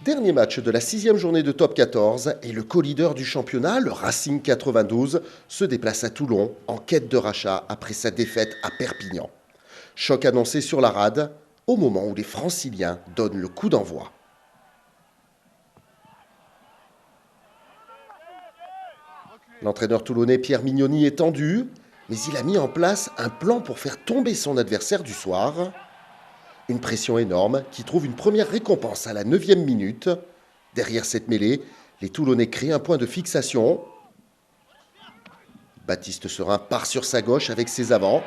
Dernier match de la 6e journée de Top 14 et le co-leader du championnat, le Racing 92, se déplace à Toulon en quête de rachat après sa défaite à Perpignan. Choc annoncé sur la rade au moment où les Franciliens donnent le coup d'envoi. L'entraîneur toulonnais Pierre Mignoni est tendu, mais il a mis en place un plan pour faire tomber son adversaire du soir. Une pression énorme qui trouve une première récompense à la 9e minute. Derrière cette mêlée, les Toulonnais créent un point de fixation. Baptiste Serin part sur sa gauche avec ses avants.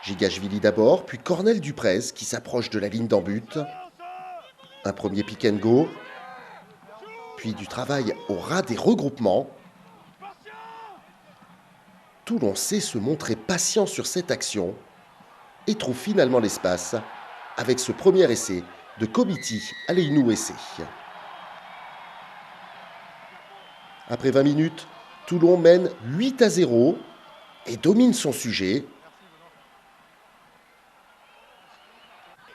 Gigashvili d'abord, puis Cornel Duprez qui s'approche de la ligne d'en but. Un premier pick and go, puis du travail au ras des regroupements. Toulon sait se montrer patient sur cette action et trouve finalement l'espace avec ce premier essai de Komiti Aleinou-Essé. Après 20 minutes, Toulon mène 8-0 et domine son sujet.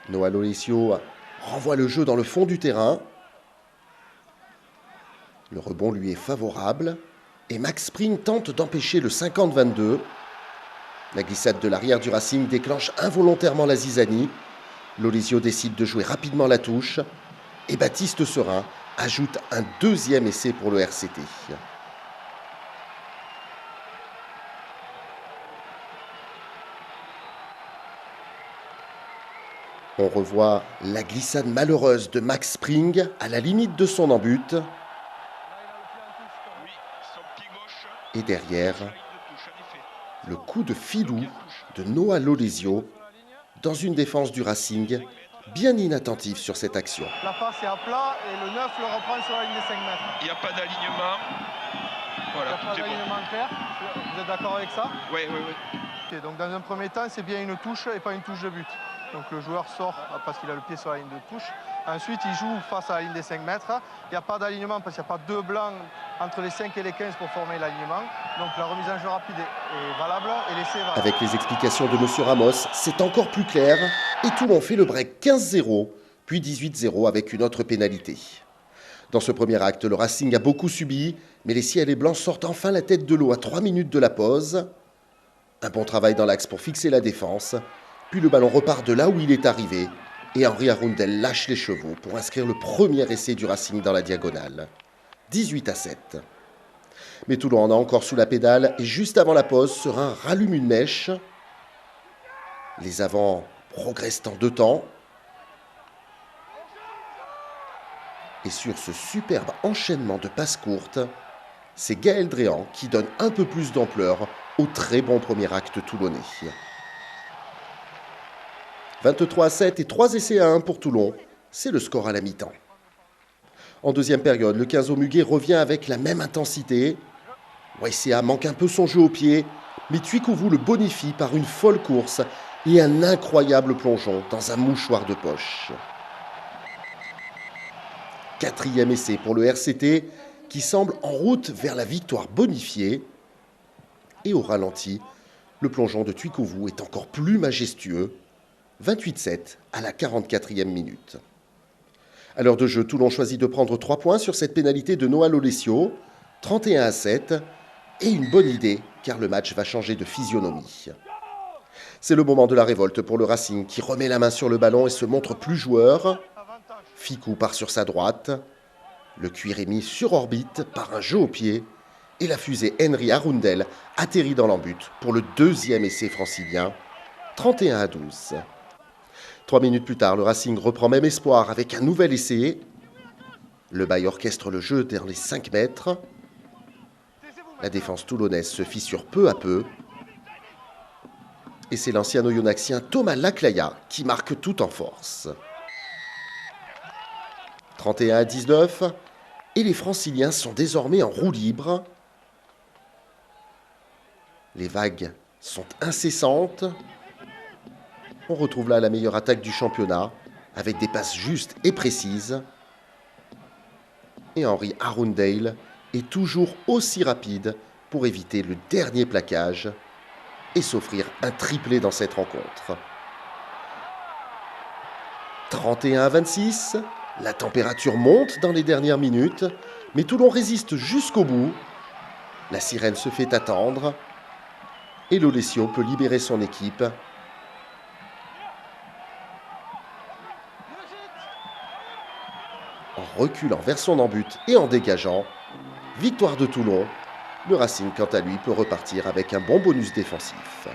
Noah Lolesio renvoie le jeu dans le fond du terrain. Le rebond lui est favorable et Max Spring tente d'empêcher le 50-22. La glissade de l'arrière du Racing déclenche involontairement la zizanie. Lolesio décide de jouer rapidement la touche et Baptiste Serin ajoute un deuxième essai pour le RCT. On revoit la glissade malheureuse de Max Spring à la limite de son embut. Et derrière, le coup de filou de Noah Lolesio dans une défense du Racing bien inattentive sur cette action. La passe est à plat et le 9 le reprend sur la ligne des 5 mètres. Il n'y a pas d'alignement. Voilà, Il n'y a pas d'alignement clair. Vous êtes d'accord avec ça? Oui. Okay, donc dans un premier temps, c'est bien une touche et pas une touche de but. Donc le joueur sort parce qu'il a le pied sur la ligne de touche. Ensuite, il joue face à la ligne des 5 mètres. Il n'y a pas d'alignement parce qu'il n'y a pas deux blancs entre les 5 et les 15 pour former l'alignement. Donc la remise en jeu rapide est valable et l'essai est valable. Avec les explications de M. Ramos, c'est encore plus clair et Toulon fait le break 15-0, puis 18-0 avec une autre pénalité. Dans ce premier acte, le Racing a beaucoup subi, mais les ciels et blancs sortent enfin la tête de l'eau à 3 minutes de la pause. Un bon travail dans l'axe pour fixer la défense, puis le ballon repart de là où il est arrivé et Henri Arundel lâche les chevaux pour inscrire le premier essai du Racing dans la diagonale. 18-7. Mais Toulon en a encore sous la pédale et juste avant la pause, Serin rallume une mèche. Les avants progressent en deux temps. Et sur ce superbe enchaînement de passes courtes, c'est Gaël Dréan qui donne un peu plus d'ampleur au très bon premier acte toulonnais. 23-7 et 3 essais à 1 pour Toulon, c'est le score à la mi-temps. En deuxième période, le 15 au Muguet revient avec la même intensité. YCA manque un peu son jeu au pied, mais Tuikouvou le bonifie par une folle course et un incroyable plongeon dans un mouchoir de poche. Quatrième essai pour le RCT qui semble en route vers la victoire bonifiée. Et au ralenti, le plongeon de Tuikouvou est encore plus majestueux. 28-7 à la 44e minute. À l'heure de jeu, Toulon choisit de prendre 3 points sur cette pénalité de Noah Lolesio, 31-7, et une bonne idée, car le match va changer de physionomie. C'est le moment de la révolte pour le Racing, qui remet la main sur le ballon et se montre plus joueur. Ficou part sur sa droite, le cuir est mis sur orbite par un jeu au pied, et la fusée Henri Arundel atterrit dans l'embut pour le deuxième essai francilien, 31-12. 3 minutes plus tard, le Racing reprend même espoir avec un nouvel essai. Le Bail orchestre le jeu dans les 5 mètres. La défense toulonnaise se fissure peu à peu. Et c'est l'ancien oyonnaxien Thomas Laclaya qui marque tout en force. 31-19. Et les Franciliens sont désormais en roue libre. Les vagues sont incessantes. On retrouve là la meilleure attaque du championnat, avec des passes justes et précises. Et Henri Arundel est toujours aussi rapide pour éviter le dernier plaquage et s'offrir un triplé dans cette rencontre. 31-26, La température monte dans les dernières minutes, mais Toulon résiste jusqu'au bout. La sirène se fait attendre et l'Olesio peut libérer son équipe. En reculant vers son embut et en dégageant, victoire de Toulon. Le Racing, quant à lui, peut repartir avec un bon bonus défensif.